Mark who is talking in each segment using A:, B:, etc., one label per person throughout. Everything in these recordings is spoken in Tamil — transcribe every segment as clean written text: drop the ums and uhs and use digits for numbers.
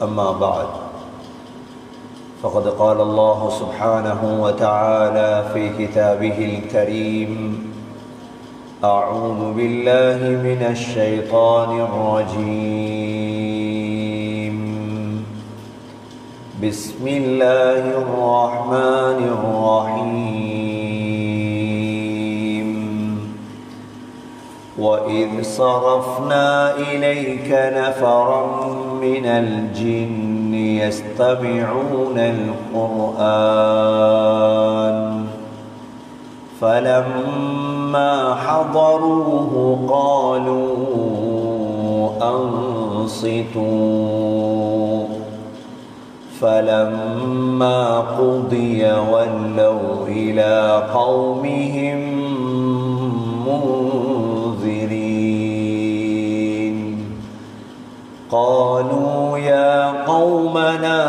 A: أما بعد فقد قال الله سبحانه وتعالى في كتابه الكريم أعوذ بالله من الشيطان الرجيم بسم الله الرحمن الرحيم وإذ صرفنا إليك نفرا من الجن يستمعون القرآن فلما حضروه قالوا أنصتوا فلما قضي ولوا إلى قومهم منذرين قالوا يا قومنا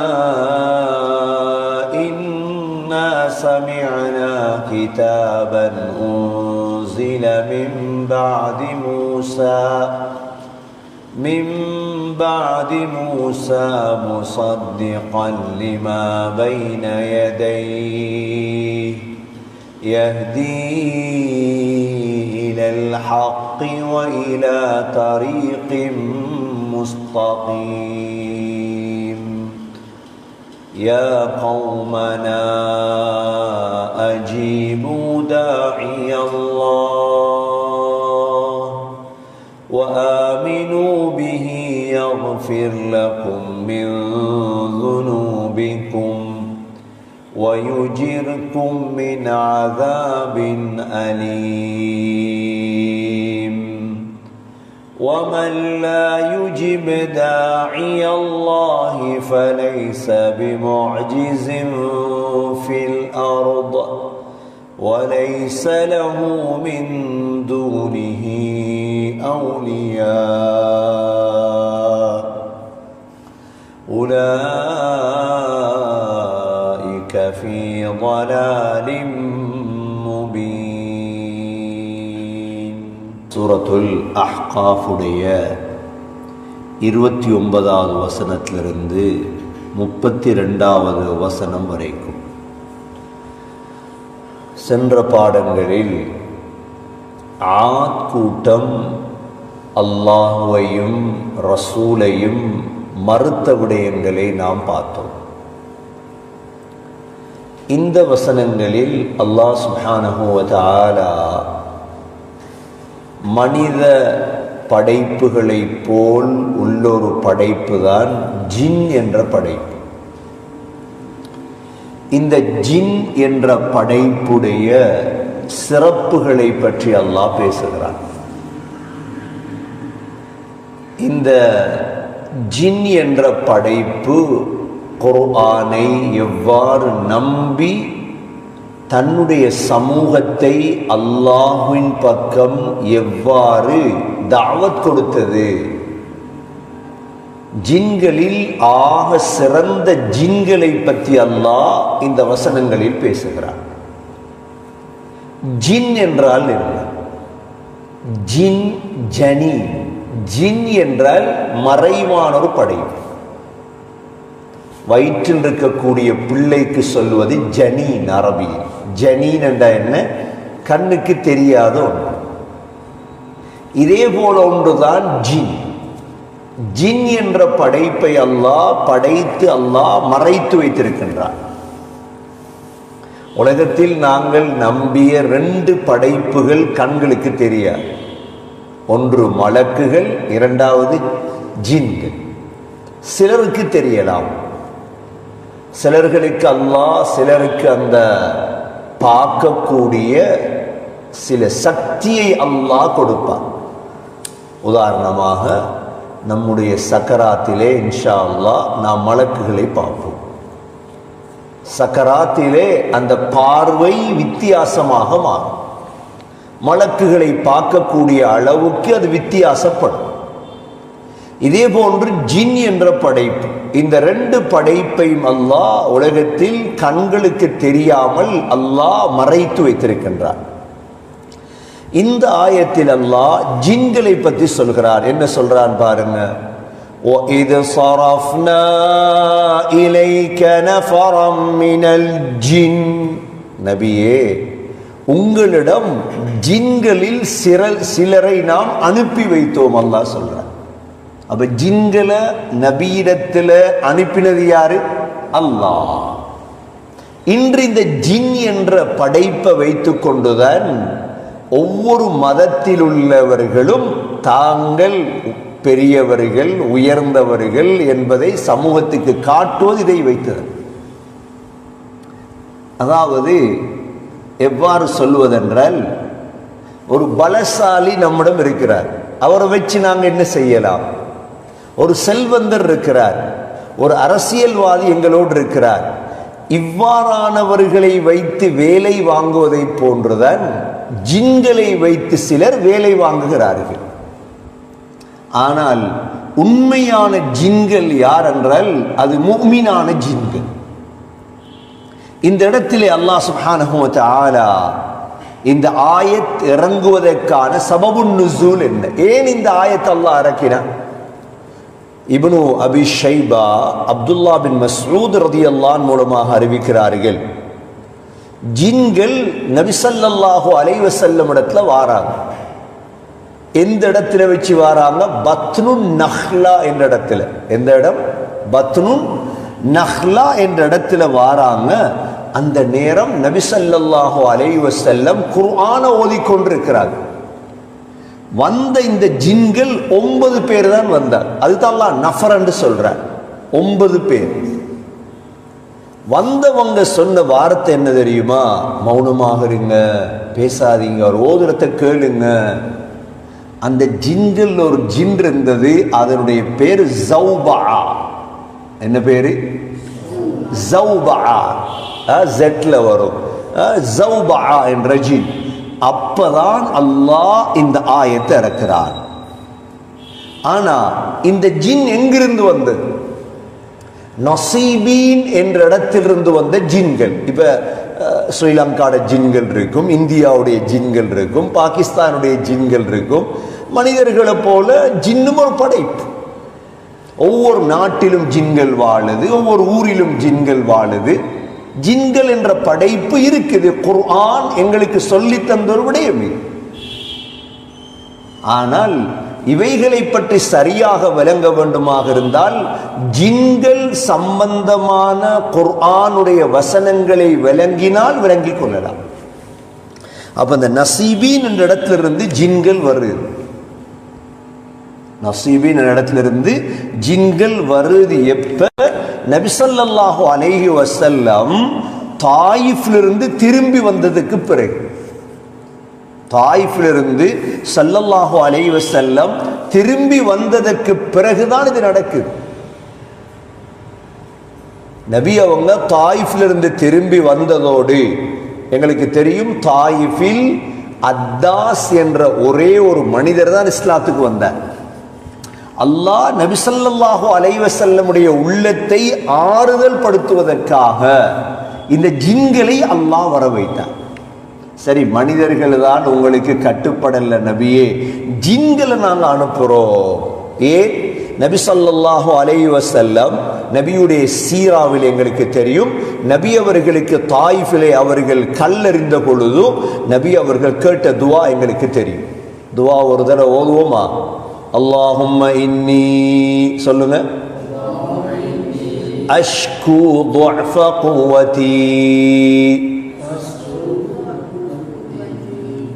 A: إنا سمعنا كتابا أنزل من بعد موسى مصدقا لما بين يديه يهدي إلى الحق وإلى طريق مستقيم يا قومنا أجيبوا داعي الله وآمنوا به يغفر لكم من ذنوبكم ويجركم من عذاب أليم ومن لا يجب داعي الله فليس بمعجز في الأرض وليس له من دونه أولياء أولئك في ضلال مبين. சூரத்துல் அஹ்காஃபுடைய 29வது வசனத்திலிருந்து 32வது வசனம் வரைக்கும் சென்ற பாடங்களில் ஆத் கூட்டம் அல்லாஹுவையும் ரசூலையும் மறுத்த விடயங்களை நாம் பார்த்தோம். இந்த வசனங்களில் அல்லாஹ் சுப்ஹானஹு வ தஆலா மனித படைப்புகளை போல் உள்ளொரு படைப்பு தான் ஜின் என்ற படைப்பு. இந்த ஜின் என்ற படைப்புடைய சிறப்புகளை பற்றி அல்லாஹ் பேசுகிறான். இந்த ஜின் என்ற படைப்பு குர்ஆனை எவ்வாறு நம்பி தன்னுடைய சமூகத்தை அல்லாஹ்வின் பக்கம் எவ்வாறு தாவத் கொடுத்தது, ஜின்களில் ஆக சிறந்த ஜின்களை பற்றி அல்லாஹ் இந்த வசனங்களில் பேசுகிறார். ஜின் என்றால் என்ன? ஜின் ஜனி, ஜின் என்றால் மறைவான ஒரு படைப்பு. வயிற்றில் இருக்கக்கூடிய பிள்ளைக்கு சொல்வது ஜனீன். அரபியில் ஜனீன் என்றால் என்ன? கண்ணுக்கு தெரியாத ஒன்று. இதே போல ஒன்றுதான் ஜின். ஜின் என்ற படைப்பை அல்லாஹ் படைத்து அல்லாஹ் மறைத்து வைத்திருக்கின்றார். உலகத்தில் நாங்கள் நம்பிய 2 படைப்புகள் கண்களுக்கு தெரியாது. ஒன்று மலக்குகள், இரண்டாவது ஜின்கள். சிலருக்கு தெரியலாம், சிலர்களுக்கு அல்லாஹ் சிலருக்கு அந்த பார்க்கக்கூடிய சில சக்தியை அல்லாஹ் கொடுப்பார். உதாரணமாக நம்முடைய சக்கராத்திலே இன்ஷா அல்லாஹ் நாம் மலக்குகளை பார்ப்போம். சக்கராத்திலே அந்த பார்வை வித்தியாசமாக மாறும். மலக்குகளை பார்க்கக்கூடிய அளவுக்கு அது வித்தியாசப்படும். இதே போன்று ஜின் என்ற படைப்பு, இந்த 2 படைப்பையும் அல்லாஹ் உலகத்தில் கண்களுக்கு தெரியாமல் அல்லாஹ் மறைத்து வைத்திருக்கின்றார். இந்த ஆயத்தில் அல்லாஹ் ஜின்களை பற்றி சொல்கிறார். என்ன சொல்றான் பாருங்க. وَإِذْ صَرَفْنَا إِلَيْكَ نَفَرًا مِنَ الْجِنِّ நபியே, உங்களிடம் ஜின்களில் சிலரை நாம் அனுப்பி வைத்தோம் அல்லாஹ் சொல்றார். அப்ப ஜின்களை நபியிடத்துல அனுப்பினது யாரு? அல்லாஹ். இன்று இந்த ஜின் என்ற படைப்பை வைத்துக் கொண்டுதான் ஒவ்வொரு மதத்தில் உள்ளவர்களும் தாங்கள் பெரியவர்கள், உயர்ந்தவர்கள் என்பதை சமூகத்துக்கு காட்டுவது இதை வைத்தது. அதாவது எவ்வாறு சொல்வதென்றால், ஒரு பலசாலி நம்மிடம் இருக்கிறார், அவரை வச்சு நாங்கள் என்ன செய்யலாம்? ஒரு செல்வந்தர் இருக்கிறார், ஒரு அரசியல்வாதி எங்களோடு இருக்கிறார். இவ்வாறானவர்களை வைத்து வேலை வாங்குவதை போன்றுதான் ஜின்களை வைத்து சிலர் வேலை வாங்குகிறார்கள். ஆனால் உண்மையான ஜின்கள் யார் என்றால் அது முஃமினான ஜின்கள். இந்த இடத்திலே அல்லாஹ் சுப்ஹானஹு வ தஆலா இந்த ஆயத் இறங்குவதற்கான சபபுன் நுசூல் என்ன, ஏன் இந்த ஆயத் அல்லாஹ் இறக்கினான்? இப்னு அபி ஷைபா அப்துல்லா பின் மஸ்ஊத் ரலியல்லாஹு அன்ஹு மூலமாக அறிவிக்கிறார்கள், ஜின்கள் நபி ஸல்லல்லாஹு அலைஹி வஸல்லம் இடத்துல வாராங்க. எந்த இடத்துல வச்சு வாராங்க? பத்னுன் நஹ்லா என்ற இடத்துல. எந்த இடம்? பத்னுன் நஹ்லா என்ற இடத்துல வாராங்க. அந்த நேரம் நபி ஸல்லல்லாஹு அலைஹி வஸல்லம் குர்ஆனை ஓதிக்கொண்டிருக்கிறாங்க. வந்த இந்த ஜின்கள் 9 பேர் தான் வந்தார். அதுதான் அல்லாஹ் நஃபர் என்று சொல்றார். 9 பேர் வந்தவங்க சொன்ன வார்த்தை என்ன தெரியுமா? மௌனமாக இருங்க, பேசாதீங்க, ஒரு ஓதுரத்தை கேளுங்க. அந்த ஜின்கள் ஒரு ஜின் இருந்தது, அதனுடைய பேரு ஜௌபா. என்ன பேரு? ஜௌபா. ஜெட்ல வரும் ஜௌபா என்ற ஜின். அப்பதான் அல்லாஹ் இந்த ஆயத்தை இறக்கிறார். ஆனா இந்த ஜின் எங்கிருந்து வந்தது? நசீபீன் என்ற இடத்திலிருந்து வந்த ஜின்கள். இப்ப ஸ்ரீலங்காவோட ஜின்கள் இருக்கும், இந்தியாவுடைய ஜின்கள் இருக்கும், பாகிஸ்தானுடைய ஜின்கள் இருக்கும். மனிதர்களை போல ஜின்னும் ஒரு படைப்பு. ஒவ்வொரு நாட்டிலும் ஜின்கள் வாழுது, ஒவ்வொரு ஊரிலும் ஜின்கள் வாழுது. ஜின்கள் என்ற படைப்பு இருக்குது. குர்ஆன் எங்களுக்கு சொல்லி தந்த ஒரு விடயம். ஆனால் இவைகளை பற்றி சரியாக விளங்க வேண்டுமாக இருந்தால் ஜின்கள் சம்பந்தமான குர்ஆனுடைய வசனங்களை விளங்கினால் விளங்கிக் கொள்ளலாம். அப்ப இந்த நசீபீன் என்ற இடத்திலிருந்து ஜின்கள் வருது. நசீபீன் என்ற இடத்திலிருந்து ஜின்கள் வருது எப்ப? நபி ஸல்லல்லாஹு அலைஹி வஸல்லம் தாயிஃபிலிருந்து திரும்பி வந்ததுக்கு பிறகு. தாயிஃபிலிருந்து ஸல்லல்லாஹு அலைஹி வஸல்லம் திரும்பி வந்ததற்கு பிறகுதான் இது நடக்குது. நபி அவங்க தாயிஃபிலிருந்து திரும்பி வந்ததோடு எங்களுக்கு தெரியும், தாயிஃபில் அத்தாஸ் என்ற ஒரே ஒரு மனிதர் தான் இஸ்லாத்துக்கு வந்தார். அல்லாஹ் நபி ஸல்லல்லாஹு அலைஹி வஸல்லமுடைய உள்ளத்தை ஆறுதல் படுத்துவதற்காக இந்த ஜின்களை அல்லாஹ் வர வைத்தார். சரி, மனிதர்கள் தான் உங்களுக்கு கட்டுப்படல நபியே, ஜின்களை நாங்கள் அனுப்புறோம். ஏன்? நபி ஸல்லல்லாஹு அலைஹி வஸல்லம் நபியுடைய சீராவில் எங்களுக்கு தெரியும், நபி அவர்களுக்கு தாயிஃபிலே அவர்கள் கல்லெறிந்த பொழுது நபி அவர்கள் கேட்ட துவா எங்களுக்கு தெரியும். துவா ஒரு தடவை ஓதுவோமா? அல்லாஹும்ம இன்னி, சொல்லுங்க, அஷ்கு துஅஃப குவதி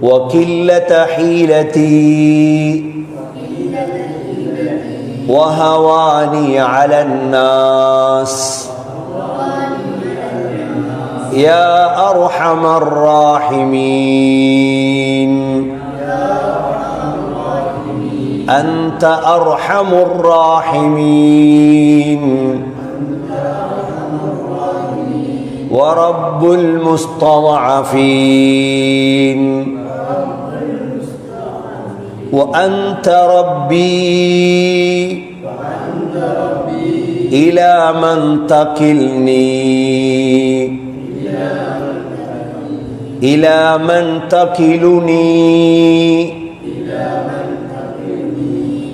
A: وقلة حيلتي وهواني على الناس يا أرحم الراحمين أنت أرحم الراحمين ورب المستضعفين وأنت ربي إلى من تكلني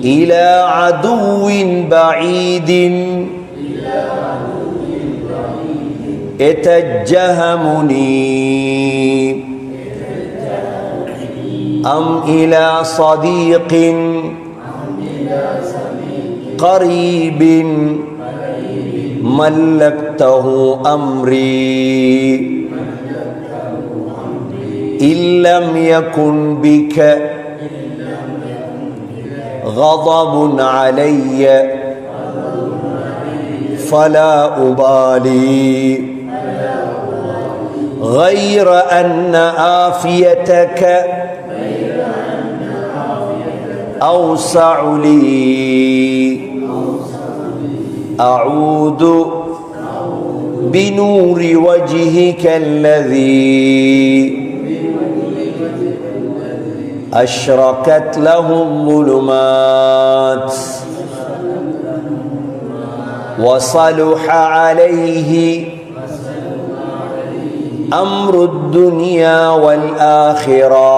A: إلى عدو بعيد يتجهمني أم إلى صديق قريب ملكته أمري إن لم يكن بك غضب علي فلا أبالي غير أن عافيتك أوسع لي أعوذ بنور وجهك الذي أشرقت له الظلمات وصلح عليه أمر الدنيا والآخرة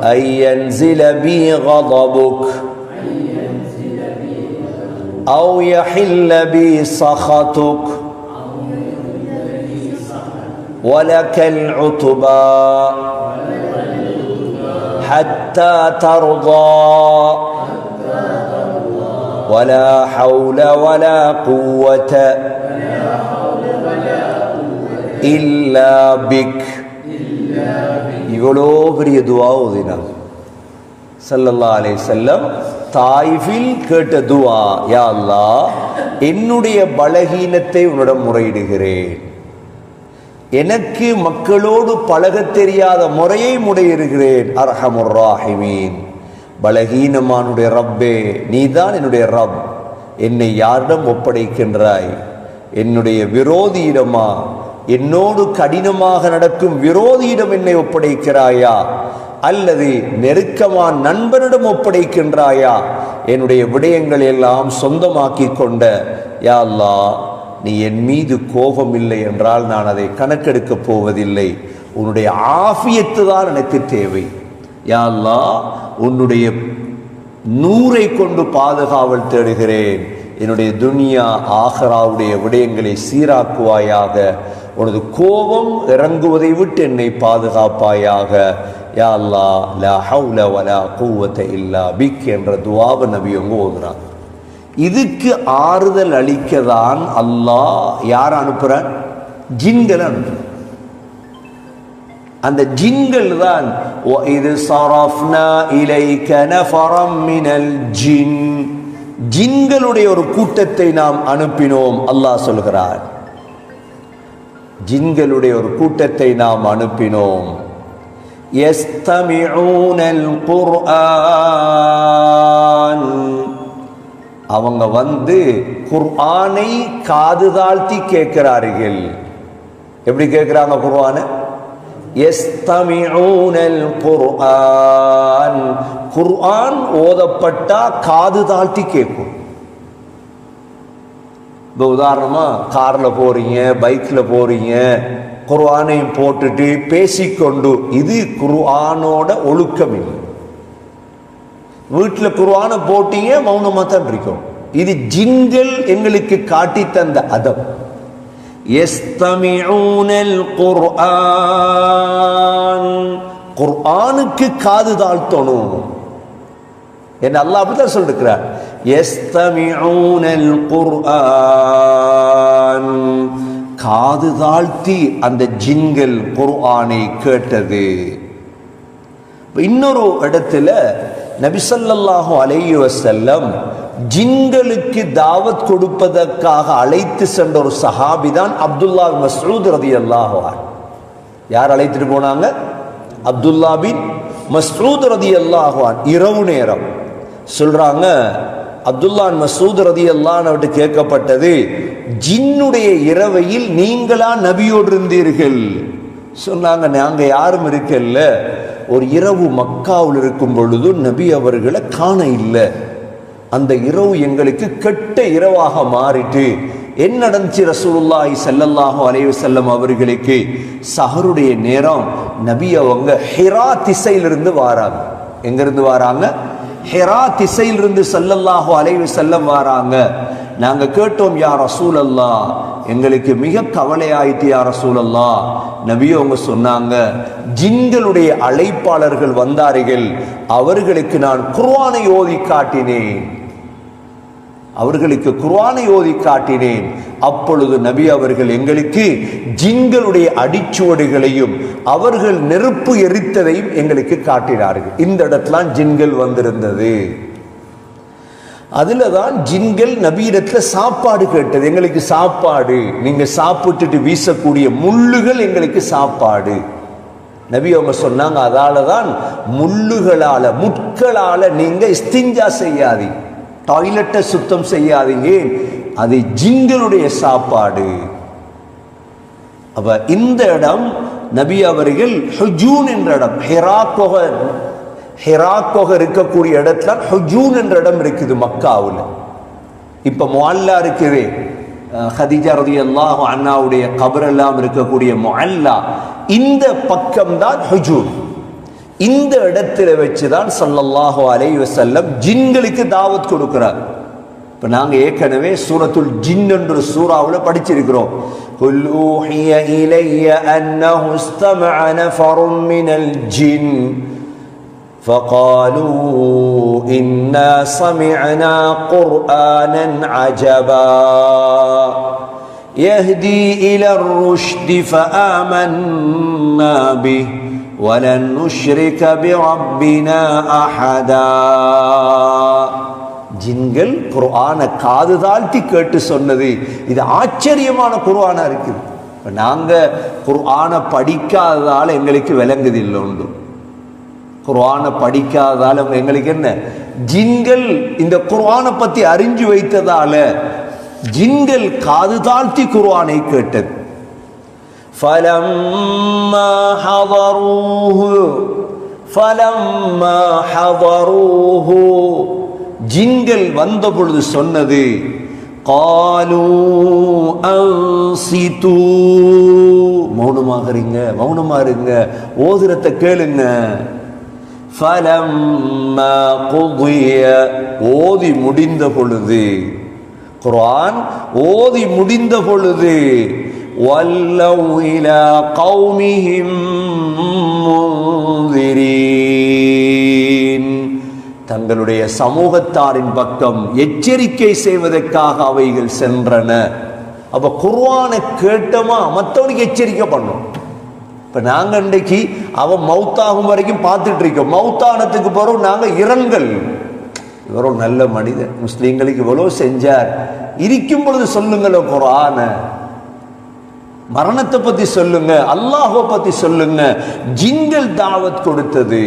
A: أن ينزل بي غضبك أو يحل بي سخطك ولك العتبى حتى ترضى ولا حول ولا قوة إلا بك. இவ்வளோ பெரிய துவா ஓதினார் ஸல்லல்லாஹு அலைஹி வஸல்லம். தாயிஃபில் கேட்ட துவா, யா அல்லாஹ், என்னுடைய பலகீனத்தை உன்னிடம் முறையிடுகிறேன், எனக்கு மக்களோடு பழகத் தெரியாத முறையை முறையிடுகிறேன். அர்ஹமுர் ராஹிமீன், பலகீனமானுடைய ரப்பே, நீதான் என்னுடைய ரப், என்னை யாரிடம் ஒப்படைக்கின்றாய்? என்னுடைய விரோதியிடமா, என்னோடு கடினமாக நடக்கும் விரோதியிடம் என்னை ஒப்படைக்கிறாயா, அல்லது நெருக்கமான நண்பனிடம் ஒப்படைக்கின்றாயா? என்னுடைய விடயங்கள் எல்லாம் சொந்தமாக்கி கொண்ட யா அல்லாஹ், நீ என் மீது கோபம் இல்லை என்றால் நான் அதை கணக்கெடுக்கப் போவதில்லை. உன்னுடைய ஆஃபியத்து தான் எனக்கு தேவை. யா அல்லாஹ், உன்னுடைய நூரை கொண்டு பாதுகாவல் தேடுகிறேன். என்னுடைய துனியா ஆஹிராவுடைய விடயங்களை சீராக்குவாயாக. உனது கோபம் இறங்குவதை விட்டு என்னை பாதுகாப்பாயாக. யா அல்லாஹ், லா ஹவுல வலா குவத இல்லா பிக் என்ற துஆவை நபி அவங்க ஓதுறாங்க. இதுக்கு ஆறுதல் அளிக்கதான் அல்லாஹ் யார் அனுப்புறான்? ஜின்களை அனுப்புறான். அந்த ஜின்கள் தான் இது ஸரஃப்னா இலைக நஃபரம் மினல் ஜின், ஜின்களுடைய ஒரு கூட்டத்தை நாம் அனுப்பினோம். அல்லாஹ் சொல்கிறார், ஜின்களுடைய ஒரு கூட்டத்தை நாம் அனுப்பினோம். யஸ்தமிஊனல் குர்ஆன், அவங்க வந்து குர்ஆனை காது தாழ்த்தி கேட்கிறார்கள். எப்படி கேட்கிறாங்க குர்ஆனை? யஸ்தமிஊனல் குர்ஆன், குர்ஆன் ஓதப்பட்டா காது தாழ்த்தி கேட்கும். இப்போ உதாரணமா கார்ல போறீங்க, பைக்ல போறீங்க, குர்ஆனையும் போட்டுட்டு பேசிக்கொண்டு, இது குர்ஆனோட ஒழுக்கம் இல்லை. வீட்டில் குர்ஆனை போட்டீங்க, மௌனமா தான் இருக்கும். இது ஜின்கள் எங்களுக்கு காட்டி தந்த அதப். யஸ்தமிஊனல் குர்ஆன், குர்ஆனுக்கு காது தாழ்த்தணும் என்ன அல்லாஹ் அப்படிதான் சொல்லிருக்கிறார். யஸ்தமிஊனல் குர்ஆன், காது தாழ்த்தி அந்த ஜின்கள் குர்ஆனை கேட்டது. இன்னொரு இடத்துல நபி ஸல்லல்லாஹு அலைஹி வஸல்லம் ஜின்களுக்கு தாவத் கொடுப்பதற்காக அழைத்து சென்ற ஒரு சஹாபி தான் அப்துல்லா பின் மஸ்ஊத் ரலியல்லாஹு அன்ஹு. யார் அழைத்துட்டு போனாங்க? அப்துல்லா பின் மஸ்ஊத் ரலியல்லாஹு அன்ஹு. இரவு நேரம் சொல்றாங்க, அப்துல்லா பின் மஸ்ஊத் ரலியல்லாஹு அன்ஹு கேட்கப்பட்டது, ஜின்னுடைய இரவையில் நீங்களா நபியோடு இருந்தீர்கள்? சொன்னாங்க, நாங்க யாரும் இருக்கல்ல, ஒரு இரவு மக்காவில் இருக்கும் பொழுது நபி அவர்களை காண இல்லை, அந்த இரவு எங்களுக்கு கெட்ட இரவாக மாறிட்டு. என்ன நடந்துச்சு? ரசூலுல்லாஹி ஸல்லல்லாஹு அலைஹி வஸல்லம் அவர்களுக்கு சஹருடைய நேரம் நபி அவங்க ஹிரா திசையிலிருந்து வாராங்க. எங்கிருந்து வராங்க? ஹிரா திசையிலிருந்து ஸல்லல்லாஹு அலைஹி வஸல்லம் வராங்க. நாங்க கேட்டோம், யா ரசூலல்லாஹ், எங்களுக்கு மிக கவலையாயிட்டு யா ரசூலல்லாஹ். நபி அவங்க சொன்னாங்க, ஜின்களுடைய அழைப்பாளர்கள் வந்தார்கள், அவர்களுக்கு நான் குர்ஆனை ஓதி காட்டினேன், அவர்களுக்கு குர்ஆனை ஓதி காட்டினேன். அப்பொழுது நபி அவர்கள் எங்களுக்கு ஜின்களுடைய அடிச்சுவடுகளையும் அவர்கள் நெருப்பு எரித்ததையும் எங்களுக்கு காட்டினார்கள். இந்த இடத்துல ஜின்கள் வந்திருந்தது. அதுல தான் ஜின்கள் நபியிடத்துல சாப்பாடு கேட்டது. எங்களுக்கு சாப்பாடு, நீங்க சாப்பிட்டுட்டு வீசக்கூடிய முள்ளுகள் எங்களுக்கு சாப்பாடு. நபி அவங்க சொன்னாங்க, அதாலதான் முள்ளுகளால முட்களால நீங்க இஸ்திஞ்சா செய்யாதீங்க, டாய்லெட்டை சுத்தம் செய்யாதீங்க, அது ஜின்களுடைய சாப்பாடு. அப்ப இந்த இடம் நபி அவர்கள் ஹுஜூன் என்ற இடம், ஹிராக்கோக இருக்கக்கூடிய இடத்துல ஹுஜூன் என்ற இடம் இருக்குது மக்காவுல. இப்ப முஅல்லா இருக்குது, ஹதீஜா ரலியல்லாஹு அன்ஹாவுடைய கபர் எல்லாம் இருக்கக்கூடிய முஅல்லா, இந்த பக்கம் தான் ஹுஜூன். இந்த இடத்துல வச்சுதான் ஸல்லல்லாஹு அலைஹி வஸல்லம் ஜின்களுக்கு தாவத் கொடுக்கிறார். இப்ப நாங்க ஏற்கனவே சூரத்துல் ஜின் என்ற சூறாவுல படிச்சிருக்கிறோம். குல் ஊஹிய இலைய அன்னஹு இஸ்தமஅ நஃபரும் மினல் ஜின் فقالوا إنا سمعنا قرآنا عجبا يهدي إلى الرشد فآمنا به ولن نشرك بربنا أحدا. ஜின்கள் குர்ஆனை காது தாழ்த்தி கேட்டு சொன்னது. இது ஆச்சரியமான குர்ஆனா இருக்குது. நாங்க குர்ஆனை படிக்காததால எங்களுக்கு விளங்குதில்லை உண்டு. குர்ஆனை படிக்காததால எங்களுக்கு என்ன, ஜின்கள் இந்த குர்ஆனை பத்தி அறிஞ்சு வைத்ததால ஜின்கள் காது தாழ்த்தி குர்ஆனை கேட்டது. فلما حضروه ஜின்கள் வந்த பொழுது சொன்னது, قالوا أنصتوا, மௌனமாக இருங்க, மௌனமா இருங்க, ஓதுறத்தை கேளுங்க. فلما قضي, ஓதி முடிந்த பொழுது, குர்ஆன் ஓதி முடிந்த பொழுது, வல்லவ் இலா கௌமிஹிம் முன்திரீன், தங்களுடைய சமூகத்தாரின் பக்கம் எச்சரிக்கை செய்வதற்காக அவைகள் சென்றன. அப்ப குர்ஆனை கேட்டோமா மற்றவனுக்கு எச்சரிக்கை பண்ணும். இப்ப நாங்க இன்றைக்கு அவன் மௌத்தாகும் வரைக்கும் பார்த்துட்டு இருக்கோம், மௌத்தானத்துக்கு பிறகு நாங்க இரங்கல், இவரோ நல்ல மனிதர், முஸ்லீம்களுக்கு இவ்வளவு செஞ்சார், இருக்கும் பொழுது சொல்லுங்களோ குர்ஆன, மரணத்தை பத்தி சொல்லுங்க, அல்லாஹ்வை பத்தி சொல்லுங்க. ஜின்கள் தாவத் கொடுத்தது.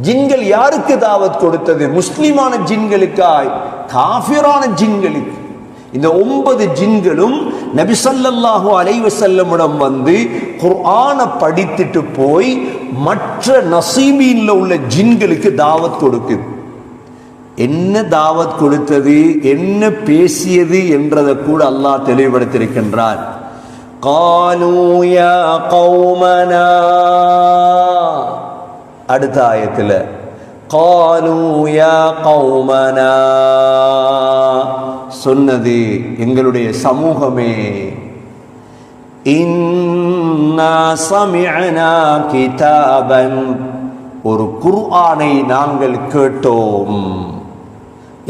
A: ஜின்கள் யாருக்கு தாவத் கொடுத்தது? முஸ்லிமான ஜின்களுக்காய், காஃபிரான ஜின்களுக்கு. இந்த 9 ஜின்களும் நபி ஸல்லல்லாஹு அலைஹி வஸல்லமிடம் வந்து குர்ஆனை படித்துட்டு போய் மற்ற நசீபீன்ல உள்ள ஜின்களுக்கு தாவத் கொடுக்குது. என்ன தாவத் கொடுத்தது, என்ன பேசியது என்றதை கூட அல்லாஹ் தெளிவுபடுத்தியிருக்கின்றான். قالوا يا قومنا, அடுத்த ஆயத்துல قالوا يا قومنا சொன்னது, எங்களுடைய சமூகமே, இன்னா சமிஅனா கிதாபன், ஒரு குர்ஆனை நாங்கள் கேட்டோம்.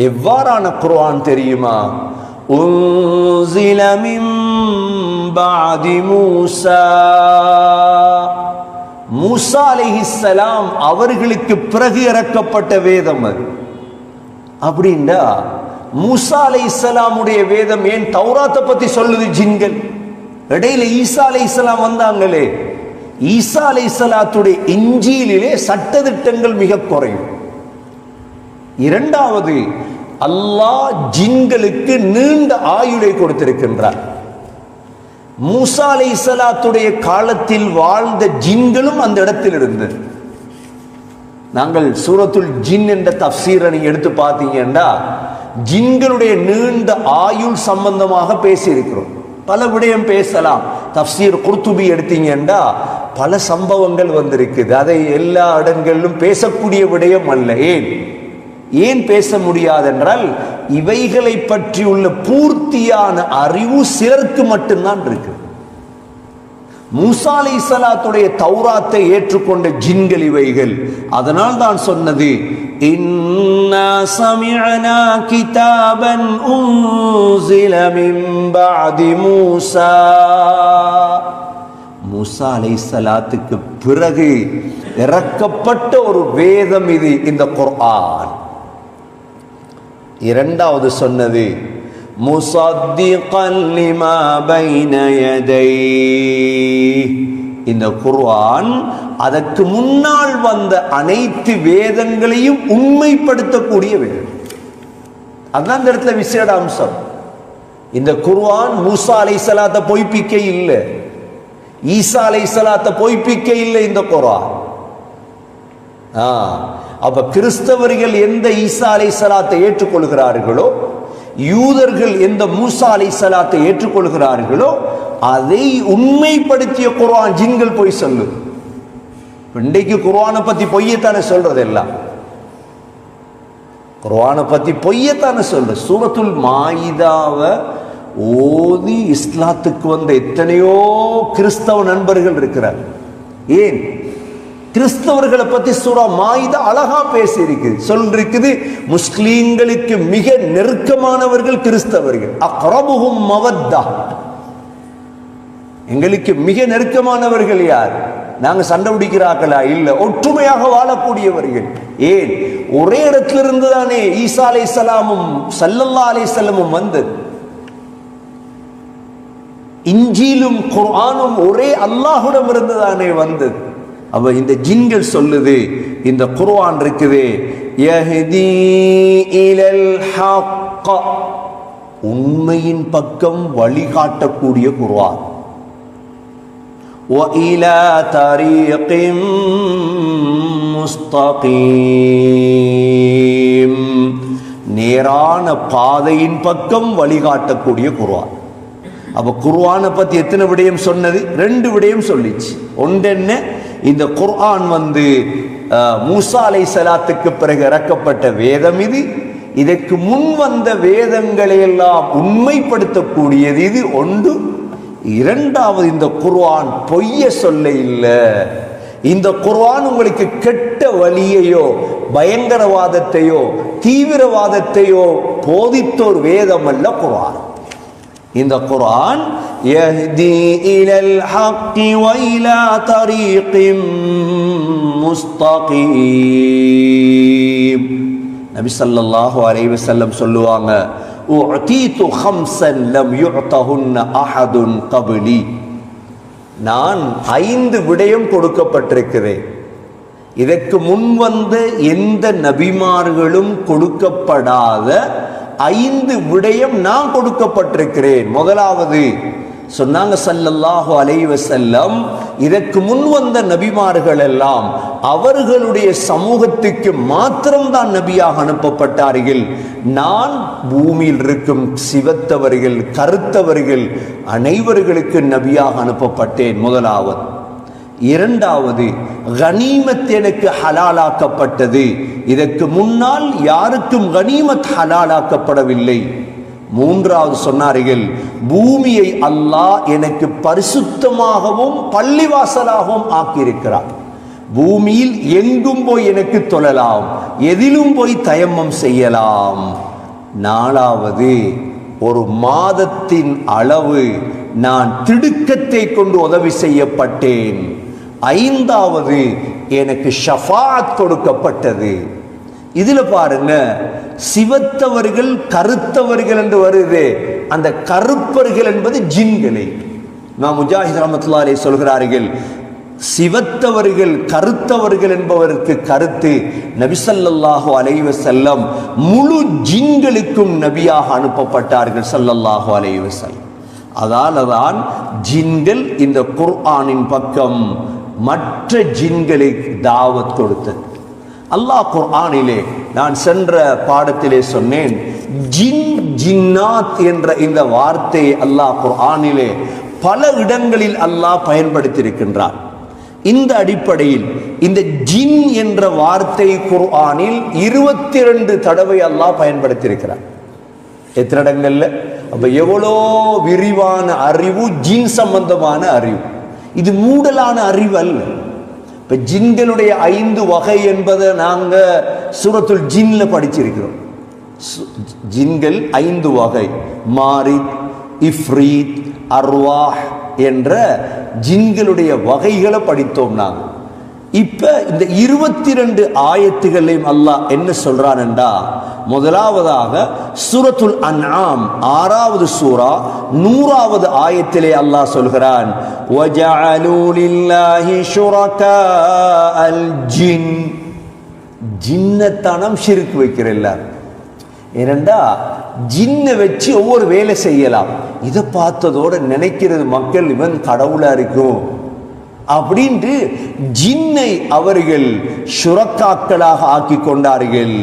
A: எவ்வாறான குர்ஆன் தெரியுமா? உன்ஸில மின் பஅதி மூஸா, மூஸா அலைஹிஸ்ஸலாம் அவர்களுக்கு பிறகு இறக்கப்பட்ட வேதம் அது. அப்படின்னா மூஸா அலைஹிஸ்ஸலாமுடைய வேதம் ஏன் தௌராத்தை பத்தி சொல்லுது? ஜின்கள் இடையில ஈசா அலைஹிஸ்ஸலாம் வந்தாங்களே, ஈசா அலைஹிஸ்ஸலாத்துடைய இன்ஜீலிலே சட்டதிட்டங்கள் மிக குறையும். இரண்டாவது, அல்லாஹ் ஜின்களுக்கு நீண்ட ஆயுளை கொடுத்திருக்கின்றார். மூஸா அலைஹிஸ்ஸலாத்துடைய காலத்தில் வாழ்ந்த ஜின்களும் அந்த இடத்தில் இருந்தது. நாங்கள் சூரத்துல் ஜின் என்ற தஃப்சீரை நீங்க எடுத்து பார்த்தீங்கன்னா ஜின்களுடைய நீண்ட ஆயுள் சம்பந்தமாக பேசியிருக்கிறோம். பல விடயம் பேசலாம். தஃப்சீர் குர்துபி எடுத்தீங்கன்னா பல சம்பவங்கள் வந்திருக்குது. அதை எல்லா இடங்களிலும் பேசக்கூடிய விடயம் அல்ல. ஏன் பேச முடியாதென்றால் இவைகளை பற்றியுள்ள பூர்த்தியான அறிவு சிலருக்கு மட்டும்தான் இருக்கு. மூசா அலைஹிஸ்ஸலாத்துடைய தௌராத்தை ஏற்றுக்கொண்ட ஜின்கள் இவைகள். அதனால் தான் சொன்னது, இன்னா சமிஅனா கிதாபன் உன்ஸில மின் பஅதி மூசா. மூசா அலைஹிஸ்ஸலாத்துக்கு பிறகு இறக்கப்பட்ட ஒரு வேதம் இது, இந்த குர்ஆன். இரண்டாவது சொன்னது, முஸத்திகன் லிமா பைன யதைஹி. இந்த குர்ஆன் அதற்கு முன்னால் வந்த அனைத்து வேதங்களையும் உண்மைப்படுத்தக்கூடிய வேதம். அதுதான் இந்த இடத்துல விசேட அம்சம். இந்த குர்ஆன் மூசா அலைஹிஸ்ஸலாத்தை பொய்ப்பிக்க இல்லை, ஈசா அலைஹிஸ்ஸலாத்தை பொய்ப்பிக்க இல்லை இந்த குர்ஆன். அப்ப கிறிஸ்தவர்கள் எந்த ஈசா அலைஹிஸ்ஸலாத்தை ஏற்றுக்கொள்கிறார்களோ, யூதர்கள் எந்த மூசா அலைஹிஸ்ஸலாத்தை ஏற்றுக்கொள்கிறார்களோ அதை உண்மைப்படுத்திய குர்ஆன் ஜின்கள் போய் சொல்லு. இன்றைக்கு குர்ஆனை பத்தி பொய்யத்தானே சொல்றது, எல்லாம் குர்ஆனை பத்தி பொய்யத்தானே சொல்றது. சூரத்துல் மாயிதாவை ஓதி இஸ்லாத்துக்கு வந்த எத்தனையோ கிறிஸ்தவ நண்பர்கள் இருக்கிறார். ஏன் கிறிஸ்தவர்களை பத்தி சூரா மாயிதா அழகா பேசி இருக்குது, சொல்லிருக்குது. முஸ்லீம்களுக்கு மிக நெருக்கமானவர்கள் கிறிஸ்தவர்கள். அக்ரபுஹும் மவத்தா. எங்களுக்கு மிக நெருக்கமானவர்கள் யார்? நாங்க சண்டை பிடிக்கிறார்களா? இல்ல, ஒற்றுமையாக வாழக்கூடியவர்கள். ஏன் ஒரே இடத்துல இருந்து தானே ஈசா அலைஹிஸ்ஸலாமும் ஸல்லல்லாஹு அலைஹி வஸல்லமும் வந்தது. இன்ஜீலும் குர்ஆனும் ஒரே அல்லாஹ்விடம் இருந்து தானே வந்தது. அப்ப இந்த ஜின்கள் சொல்லுது, இந்த குர்ஆன் இருக்குது, யஹ்தி இலல் ஹக்க, உண்மையின் பக்கம் வழிகாட்டக்கூடிய குர்ஆன். வ இலா தரீகிம் முஸ்தகீம், நேரான பாதையின் பக்கம் வழிகாட்டக்கூடிய குர்ஆன். அப்ப குர்ஆனை பத்தி எத்தனை விடயம் சொன்னது? 2 விடயம் சொல்லிச்சு. ஒன்று என்ன, இந்த குர்ஆன் மூசா அலைஹிஸ்ஸலாத்துக்கு பிறகு இறக்கப்பட்ட வேதம் இது. இதற்கு முன் வந்த வேதங்களை எல்லாம் உண்மைப்படுத்தக்கூடியது இது ஒன்று. இரண்டாவது, இந்த குர்ஆன் பொய்ய சொல்ல இல்லை. இந்த குர்ஆன் உங்களுக்கு கெட்ட வழியையோ பயங்கரவாதத்தையோ தீவிரவாதத்தையோ போதித்தோர் வேதம் அல்ல குர்ஆன். இந்த குர்ஆன் யஹ்தி இலல் ஹக்கி வ இலா தரீகிம் முஸ்தகீம். நபி ஸல்லல்லாஹு அலைஹி வஸல்லம் சொல்லுவாங்க, உஅதீது ஹம்ஸன் லம் யுஅதஹுன்ன அஹதுன் கப்லி. நான் 5 விடயம் கொடுக்கப்பட்டிருக்கிறேன், இதற்கு முன் வந்த எந்த நபிமார்களும் கொடுக்கப்படாத 5 விடயம் நான் கொடுக்கப்பட்டிருக்கிறேன். முதலாவது சொன்னாங்க ஸல்லல்லாஹு அலைஹி வஸல்லம், இதற்கு முன் வந்த நபிமார்கள் எல்லாம் அவர்களுடைய சமூகத்துக்கு மாத்திரம்தான் நபியாக அனுப்பப்பட்டார்கள். நான் பூமியில் இருக்கும் சிவத்தவர்கள் கருத்தவர்கள் அனைவர்களுக்கு நபியாக அனுப்பப்பட்டேன். முதலாவது. இரண்டாவது, கனிமத் எனக்கு ஹலாலாக்கப்பட்டது, இதற்கு முன்னால் யாருக்கும் கனிமத் ஹலாலாக்கப்படவில்லை. மூன்றாவது சொன்னார்கள், பூமியை அல்லாஹ் எனக்கு பரிசுத்தமாகவும் பள்ளிவாசலாகவும் ஆக்கியிருக்கிறார். பூமியில் எங்கும் போய் எனக்கு தொழலாம், எதிலும் போய் தயம்மம் செய்யலாம். நாலாவது, ஒரு மாதத்தின் அளவு நான் திடுக்கத்தை கொண்டு உதவி செய்யப்பட்டேன். ஐந்தாவது, எனக்கு ஷஃபாத் கொடுக்கப்பட்டது. இதுல பாருங்க, சிவத்தவர்கள் கருத்தவர்கள் என்று வருது. அந்த கருப்பர்கள் என்பது ஜின்களை. நான் முஜாஹித் ரஹ்மத்துல்லாஹி அலைஹி சொல்கிறார்கள், சிவத்தவர்கள் கருத்தவர்கள் என்பவருக்கு கருத்து நபி ஸல்லல்லாஹு அலைஹி வஸல்லம் முழு ஜின்களுக்கும் நபியாக அனுப்பப்பட்டார்கள் ஸல்லல்லாஹு அலைஹி வஸல்லம். அதால்தான் ஜின்கள் இந்த குர்ஆனின் பக்கம் மற்ற ஜின்களுக்கு தாவத் கொடுத்தது. அல்லாஹ் குர்ஆனிலே, நான் சென்ற பாடத்திலே சொன்னேன், ஜின் ஜின்னாத் என்ற இந்த வார்த்தையை அல்லாஹ் குர்ஆனிலே பல இடங்களில் அல்லாஹ் பயன்படுத்தி இருக்கின்றார். இந்த அடிப்படையில் இந்த ஜின் என்ற வார்த்தை குர்ஆனில் 22 தடவை அல்லாஹ் பயன்படுத்தியிருக்கிறார். எத்தனை இடங்கள்ல? அப்ப எவ்வளோ விரிவான அறிவு, ஜின் சம்பந்தமான அறிவு. இது மூடலான அறிவு அல்ல. இப்ப ஜின்களுடைய 5 வகை என்பதை நாங்க சூரத்துல் ஜின்ல படிச்சிருக்கிறோம். ஜின்கள் 5 வகை: மாரித், இஃப்ரீத், அர்வாஹ் என்ற ஜின்களுடைய வகைகளை படித்தோம் நாங்கள். இப்ப இந்த 22 ஆயத்துகளையும் அல்லாஹ் என்ன சொல்றான் என்றா, முதலாவதாக சூரத்துல் அன்ஆம் 6வது சூரா 100வது ஆயத்திலே அல்லாஹ் சொல்கிறான், வஜஅலூ லில்லாஹி ஷுரகாஅல் ஜின். ஜின்னத்தனம் ஷிர்க் வைக்கிற எல்லாரும். ஏனென்றா ஜின்னை வச்சு ஒவ்வொரு வேலை செய்யலாம். இதை பார்த்ததோட நினைக்கிறது மக்கள் இவன் கடவுளா இருக்கும் அப்படின்ட்டு ஜின்னை அவர்கள் ஷுரக்காக்களாக ஆக்கி கொண்டார்கள்.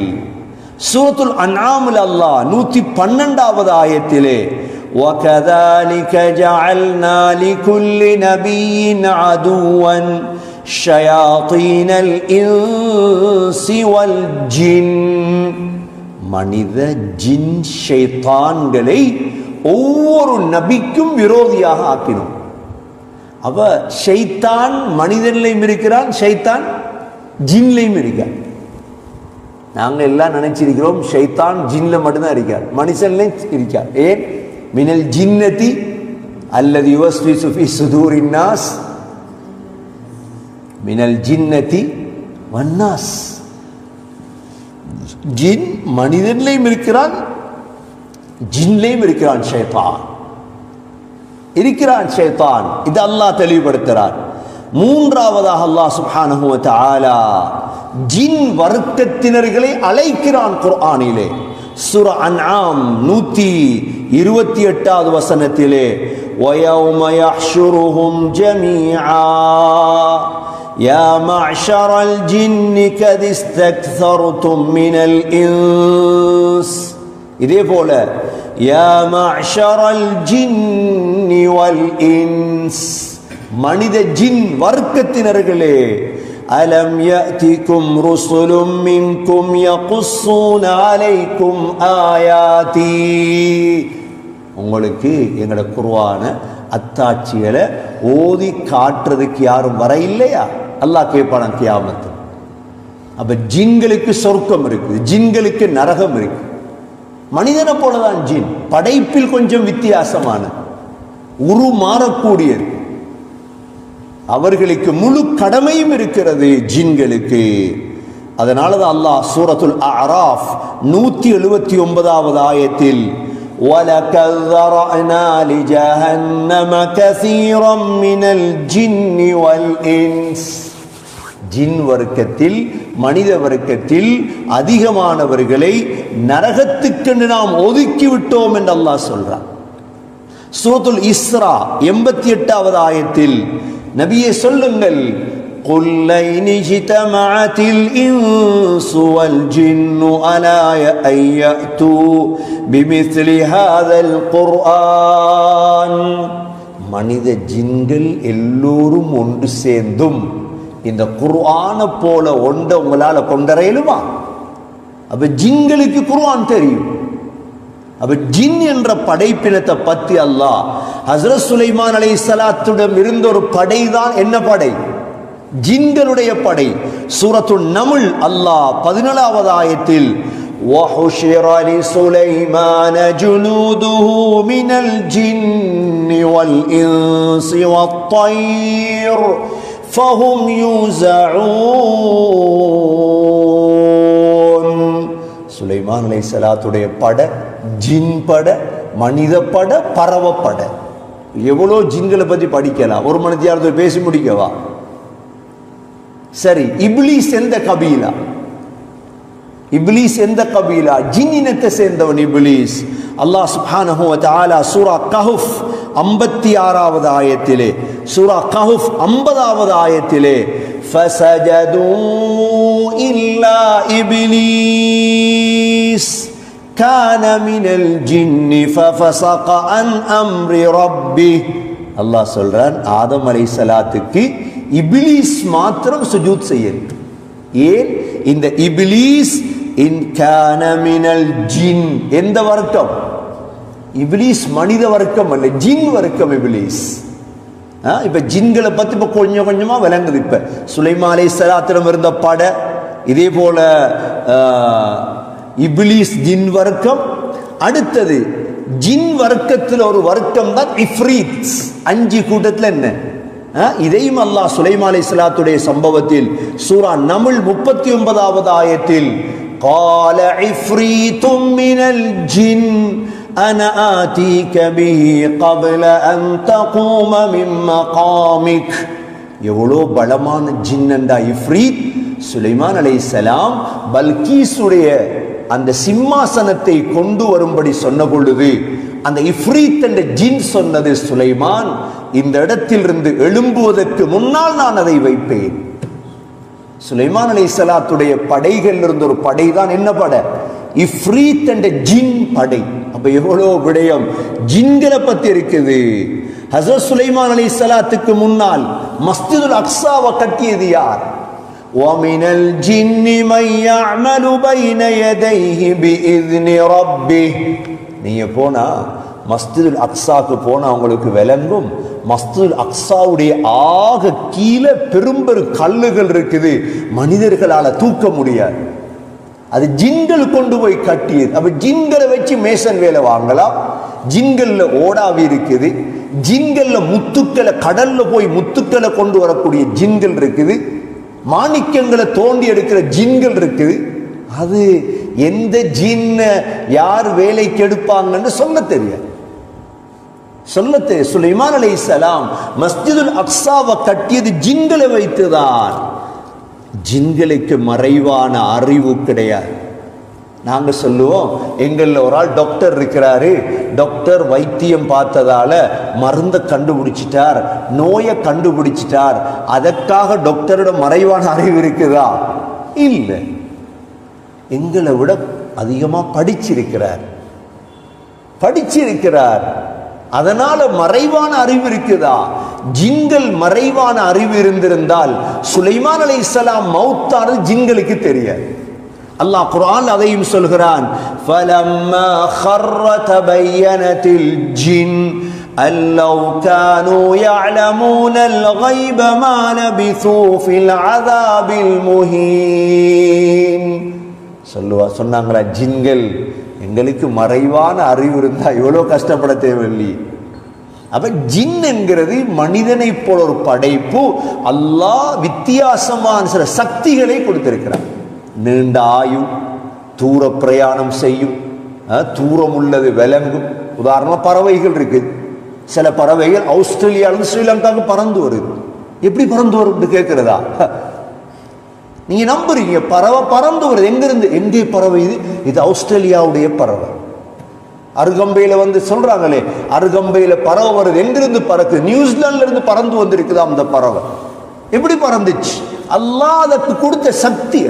A: சூரத்துல் அன்ஆமில் அல்லாஹ் 112வது ஆயத்திலே, وَكَذَلِكَ جَعَلْنَا لِكُلِّ نَبِيٍّ عَدُوًّا شَيَاطِينَ الْإِنسِ وَالْجِنِّ. மனித ஜின் ஷைத்தான்களை ஒவ்வொரு நபிக்கும் விரோதியாக ஆக்கினோம். அவ ஷைத்தான் மனிதன்லையும் இருக்கிறான், ஷைத்தான் ஜின்லையும் இருக்கான். நாங்க எல்லாம் நினைச்சிருக்கிறோம் ஷைத்தான் ஜின்ல மட்டும்தான் இருக்கார், மனுஷன்லையும் இருக்கார். ஏன்? மினல் ஜின்னதி அல்லது யுவஸ்விசு ஃபீ சுதூரின் நாஸ், மினல் ஜின்னதி வன்னாஸ். ஜின் மனிதன்லையும் இருக்கிறான், ஜின்லையும் இருக்கிறான், ஷைத்தான் இருக்கிறான், ஷைத்தான். இது அல்லாஹ் தெளிவுபடுத்துகிறார். மூன்றாவதாக அல்லாஹ் சுப்ஹானஹு வ தஆலா ஜின் வர்க்கத்தினர்களை அழைக்கிறான் குர்ஆனிலே. சூரா அன்ஆம் 128வது வசனத்திலே, வயௌம யஹ்ஷுருஹும் ஜமீஆ யா மஅஷரல் ஜின்னி கத் இஸ்தக்ஸர்தும் மினல் இன்ஸ். இதே போல யா மஅஷரல் ஜின்னி வல் இன்ஸ், மனித ஜின் வர்க்கத்தினர்களே, அலம் யஅதிகும் ருசுலும் மின்கும் யகுஸ்ஸூன அலைக்கும் ஆயாதி, உங்களுக்கு எங்கட குர்ஆன அத்தாட்சிகளை ஓதி காட்டுறதுக்கு யாரும் வர இல்லையா? அல்லாஹ் கேட்பான கியாமத். அப்ப ஜின்களுக்கு சொர்க்கம் இருக்குது, ஜின்களுக்கு நரகம் இருக்கு. மனிதனை போலதான் ஜின், படைப்பில் கொஞ்சம் வித்தியாசமான, உருமாறக்கூடியது. அவர்களுக்கு முழு கடமையும் இருக்கிறது ஜின்களுக்கு. அதனாலதான் அல்லாஹ் சூரத்துல் அஅராஃப் 179வது ஆயத்தில், وَلَقَدْ ذَرَأْنَا لِجَهَنَّمَ كَثِيرًا مِنَ الْجِنِّ وَالْإِنسِ, ஜின் வர்க்கத்தில் மனித வர்க்கத்தில் அதிகமானவர்களை நரகத்துக்கென்று நாம் ஒதுக்கி விட்டோம் என்று அல்லாஹ் சொல்றான். சூரத்துல் இஸ்ரா 88வது ஆயத்தில், நபியே சொல்லுங்கள், قُلْ لَئِنِ اجْتَمَعَتِ الْإِنسُ وَالْجِنُّ عَلَى أَن يَأْتُوا بِمِثْلِ هَذَا الْقُرْآنِ. மனித ஜின்கள் எல்லோரும் ஒன்று சேர்ந்தும் இந்த குர்ஆன போல ஒன்றை உங்களால கொண்டறையிலுமா? அப்ப ஜின்களுக்கு குர்ஆன் தெரியும். அப்ப ஜின் என்ற படைப்பினத்தை பத்தி அல்லாஹ் ஹஸ்ரத் சுலைமான் அலைஹிஸ்ஸலாத்துடன் இருந்த ஒரு படைதான். என்ன படை? ஜின்களுடைய படை. சூரத்துன் நம்ல் அல்லாஹ் 17வது ஆயத்தில், وَحُشِرَ لِسُلَيْمَانَ جُنُودُهُ مِنَ الْجِنِّ وَالْإِنسِ وَالطَّيْرِ فَهُمْ يُوزَعُونَ. சுலைமான் அலைஹிஸ்ஸலாத்துடைய படை, ஜின் படை, மனித படை, பறவ படை. எவ்வளோ ஜின்களை பற்றி படிக்கலாம், ஒரு மனிதர் பேசி முடிக்கவா? சரி, இப்லீஸ் எந்த கபீலா? இப்லீஸ் எந்த கபீலா? ஜின் இனத்தை சேர்ந்தவன் இப்லீஸ். அல்லாஹ் சுப்ஹானஹு வ தஆலா சூரா கஹஃப் 56வது ஆயத்திலே, சூரா கஹஃப் 50வது ஆயத்திலே, ஃபஸஜது இல்லா இப்லீஸ் கான மினல் ஜின்னி ஃபஃபஸக அன் அம்ரி ரப்பி. அல்லாஹ் சொல்றான், ஆதம் அலைஹிஸ்ஸலாத்துக்கு இபிலீஸ் மாத்திரம் சுஜூத் செய்யல. ஏன்? இந்த இபிலீஸ் இன் கான மினல் ஜின். எந்த வர்க்கம்? இபிலீஸ் மனித வர்க்கம் அல்ல, ஜின் வர்க்கம் இபிலீஸ். இப்ப ஜின்களை பத்தி இப்ப கொஞ்சம் கொஞ்சமா விளங்குது. இப்ப சுலைமான் அலைஹிஸ்ஸலாத்திடம் இருந்த படை, இதே போல இபிலீஸ் ஜின் வர்க்கம். அடுத்தது ஜின் வர்க்கத்தில் ஒரு வர்க்கம் தான் இஃப்ரீத். 5 கூட்டத்தில் என்ன? இதையும் அல்லாஹ் சுலைமான் அலைஹிஸ்ஸலாத்துடைய சம்பவத்தில் சூரா நம்ல் 39வது ஆயத்தில் قال عفريت من الجن أنا آتيك به قبل أن تقوم من مقامك. எவ்வளோ பலமான ஜின் என்றா இஃப்ரீத். சுலைமான் அலைஹிஸ்ஸலாம் பல்கீசுடைய அந்த சிம்மாசனத்தை கொண்டு வரும்படி சொன்ன பொழுது அந்த இஃப்ரீத் என்ற ஜின் சொன்னது, சுலைமான் இந்த இடத்திலிருந்து எழும்புவதற்கு முன்னால் நான் அதை வைப்பேன். சுலைமான் அலைஹிஸ்ஸலாத்துடைய படைகள் இருந்த ஒரு படை தான் என்ன படை? இஃப்ரீத் என்ற ஜின் படை. அப்ப எவ்வளோ விடயம் ஜின்களை பத்தி இருக்குது. ஹஸரத் சுலைமான் அலைஹிஸ்ஸலாத்துக்கு முன்னால் மஸ்ஜிதுல் அக்ஸாவை கட்டியது யார்? وَمِنَ الْجِنِّ مَن يَعْمَلُ بَيْنَ يَدَيْهِ بِإِذْنِ رَبِّهِ. நீங்க போனா மஸ்ஜிதுல் அக்ஸாக்கு போனா உங்களுக்கு விளங்கும். மஸ்ஜிதுல் அக்ஸாவுடைய ஆக கீழே பெரும்பெரு கல்லுகள் இருக்குது, மனிதர்களால தூக்க முடியாது. அது ஜின்கள் கொண்டு போய் கட்டியது. அப்ப ஜின்களை வச்சு மேசன் வேலை வாங்கலாம். ஜின்கள்ல ஓடாவி இருக்குது, ஜின்கள்ல முத்துக்களை கடல்ல போய் முத்துக்களை கொண்டு வரக்கூடிய ஜின்கள் இருக்குது, மாணிக்கங்களை தோண்டி எடுக்கிற ஜின்கள் இருக்குது. அது எந்த ஜின்ன யார் வேலைக்கு எடுப்பாங்கன்னு சொல்ல தெரியாது. சுலைமான் அலைஹிஸ்ஸலாம் மஸ்ஜிதுல் அக்ஸாவை கட்டியது ஜின்களை வைத்துதான். ஜின்களுக்கு மறைவான அறிவு கிடையாது. நாங்க சொல்லுவோம், எங்கள்ல ஒரு ஆள் டாக்டர் இருக்கிறாரு, டாக்டர் வைத்தியம் பார்த்ததால மருந்தை கண்டுபிடிச்சிட்டார், நோயை கண்டுபிடிச்சிட்டார், அதற்காக டாக்டரோட மறைவான அறிவு இருக்குதா? இல்லை. எங்களை விட அதிகமா படிச்சிருக்கிறார். அதனால மறைவான அறிவு இருக்குதா? ஜின்கள் மறைவான அறிவு இருந்திருந்தால் சுலைமான் அலைஹிஸ்ஸலாம் மௌத்தானது ஜின்களுக்கு தெரியாது. அல்லாஹ் குர்ஆன் அதையும் சொல்கிறான், ஃபலம்மா خر تبينت الجن أَلَّوْ كَانُوا يَعْلَمُونَ الْغَيْبَ مَا لَبِثُوا فِي الْعَذَابِ الْمُهِينِ. சொன்னாங்களா ஜின்கள், எங்களுக்கு மறைவான அறிவு இருந்தா இவ்வளோ கஷ்டப்பட தேவையில்லை. அப்ப ஜின் என்கிறது மனிதனை போல ஒரு படைப்பு. அல்லாஹ் வித்தியாசமான சில சக்திகளை கொடுத்திருக்கிறார். நீண்ட ஆயுள், தூர பிரயாணம் செய்யும், தூரம் உள்ளது விளங்கும். உதாரணமா பறவைகள் இருக்கு. சில பறவைகள் ஆஸ்திரேலியாவிலிருந்து ஸ்ரீலங்காவுக்கு பறந்து வருது. எப்படி பறந்து வருது கேட்கிறதா? நீங்க நம்புறீங்க? பறவை பறந்து வருது. எங்கிருந்து? எங்கே பறவை இது? இது ஆஸ்திரேலியாவுடைய பறவை. அருகம்பையில வந்து சொல்றாங்களே, அருகம்பையில பறவை வருது. எங்கிருந்து பறக்கு? நியூசிலாந்துல இருந்து பறந்து வந்திருக்குதா அந்த பறவை. எப்படி பறந்துச்சு? அல்லாஹ் அதற்கு கொடுத்த சக்தி.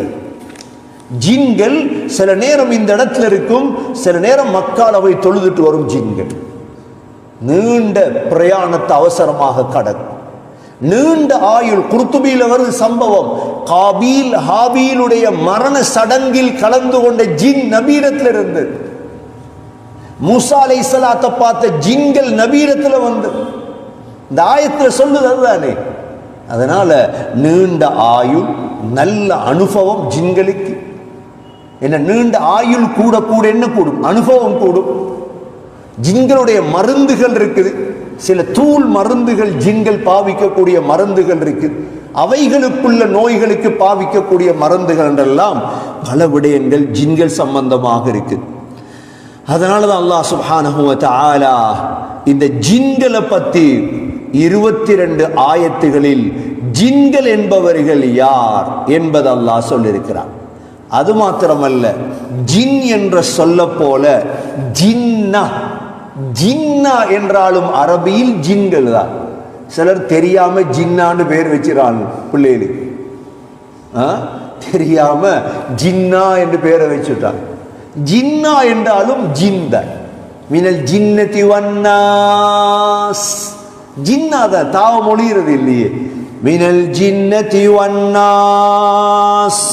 A: ஜின்கள் சில நேரம் இந்த இடத்துல இருக்கும், சில நேரம் மக்கால் அவை தொழுதுட்டு வரும் ஜின்கள். நீண்ட பிரயாணத்தை அவசரமாக கடக்கும். நீண்ட ஆயுள். குர்துபியில வருது சம்பவம். காபீல் ஹாபீலுடைய மரண சடங்கில் கலந்து கொண்ட ஜின் நபீரத்தில் இருந்து. மூசா அலைஹிஸ்ஸலாத்தை பார்த்த ஜின்கள் நபீரத்தில் வந்து இந்த ஆயத்தில் சொல்லுது அதுதானே. அதனால நீண்ட ஆயுள், நல்ல அனுபவம் ஜின்களுக்கு. என்ன நீண்ட ஆயுள் கூட கூட என்ன கூடும்? அனுபவம் கூடும். ஜின்களுடைய மருந்துகள் இருக்குது. சில தூள் மருந்துகள் ஜின்கள் பாவிக்கக்கூடிய மருந்துகள் இருக்கு. அவைகளுக்குள்ள நோய்களுக்கு பாவிக்கக்கூடிய மருந்துகள் என்றெல்லாம் பல விடயங்கள் ஜின்கள் சம்பந்தமாக இருக்கு. அதனாலதான் அல்லாஹ் சுப்ஹானஹு வ தஆலா இந்த ஜின்களை பத்தி 22 ஆயத்துகளில் ஜின்கள் என்பவர்கள் யார் என்பது அல்லாஹ் சொல்லியிருக்கிறார். அது மாத்திரமல்ல, ஜின் என்ற சொல்ல போல ஜின்னா, ஜின்னா என்றாலும் அரபியில் ஜின்கள் தான். சிலர் தெரியாம ஜின்னான்னு பேர் வச்சிடறாங்க பிள்ளைகளுக்கு. தெரியாம ஜின்னா என்று பேரை வச்சுட்டாங்க. ஜின்னா என்றாலும் ஜின் தான். மினல் ஜின்னதி வன்னாஸ். ஜின்னா தான். தாவ மொழிகிறது இல்லையே. மினல் ஜின்னதி வன்னாஸ்.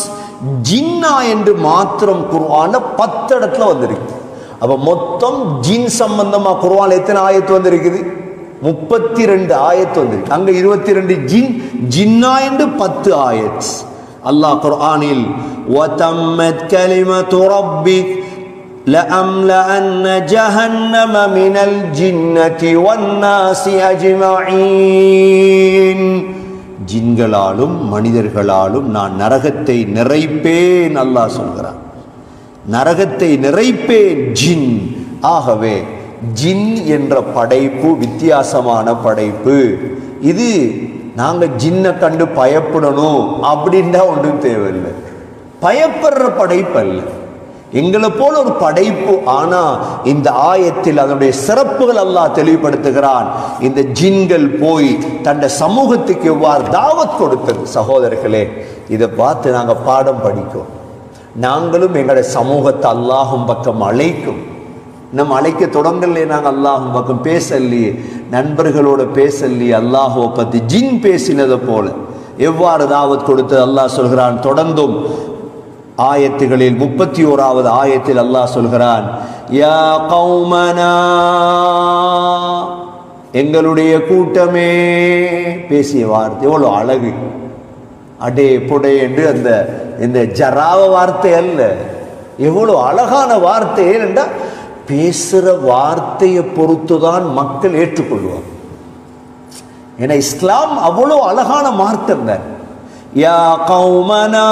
A: ஜின்னா என்று மாத்திரம் குர்ஆன்ல 10 இடத்துல வந்திருக்கு. அப்ப மொத்தம் ஜின் சம்பந்தமா குர்ஆன்ல எத்தனை ஆயத்து வந்திருக்குது? 32 ஆயத்து வந்திருக்கு. அங்க 22 ஜின்னா என்று 10 ஆயத். அல்லாஹ் குர்ஆனில் வதம்மத் கலிமத்து ரப்பிக் لأملأن جهنم من الجنة والناس أجمعين. ஜின்களாலும் மனிதர்களாலும் நான் நரகத்தை நிறைப்பேன் அல்லாஹ் சொல்கிறான். நரகத்தை நிறைப்பேன் ஜின். ஆகவே ஜின் என்ற படைப்பு வித்தியாசமான படைப்பு. இது நாங்க ஜின்னை கண்டு பயப்படணும் அப்படின்னா ஒன்றும் தேவையில்லை. பயப்படுற படைப்பு அல்ல, எங்களை போல ஒரு படைப்பு. ஆனா இந்த ஆயத்தில் அதனுடைய சிறப்புகள் அல்லாஹ் தெளிவுபடுத்துகிறான். இந்த ஜின்கள் போய் தன்னுடைய சமூகத்துக்கு எவ்வாறு தாவத் கொடுத்தது. சகோதரர்களே, இதை பார்த்து நாங்க பாடம் படிக்கும். நாங்களும் எங்களுடைய சமூகத்தை அல்லாஹும் பக்கம் அழைக்கும். நம்ம அழைக்க தொடங்கலையே, நாங்கள் அல்லாஹும் பக்கம் பேசலையே, நண்பர்களோட பேசலையே, அல்லாஹுவை பத்தி ஜின் பேசினதை போல எவ்வாறு தாவத் கொடுத்தது அல்லாஹ் சொல்கிறான். தொடர்ந்தும் ஆயத்துகளில் 31வது ஆயத்தில் அல்லாஹ் சொல்கிறான், யா கௌமனா, எங்களுடைய கூட்டமே. பேசிய வார்த்தை எவ்வளவு அழகு. அடே புடே என்று அந்த இந்த ஜராவ வார்த்தை அல்ல, எவ்வளவு அழகான வார்த்தை. ஏனென்றால் பேசுற வார்த்தையை பொறுத்துதான் மக்கள் ஏற்றுக்கொள்வார். ஏன்னா இஸ்லாம் அவ்வளவு அழகான மார்க்கம் தான். யா கௌமனா,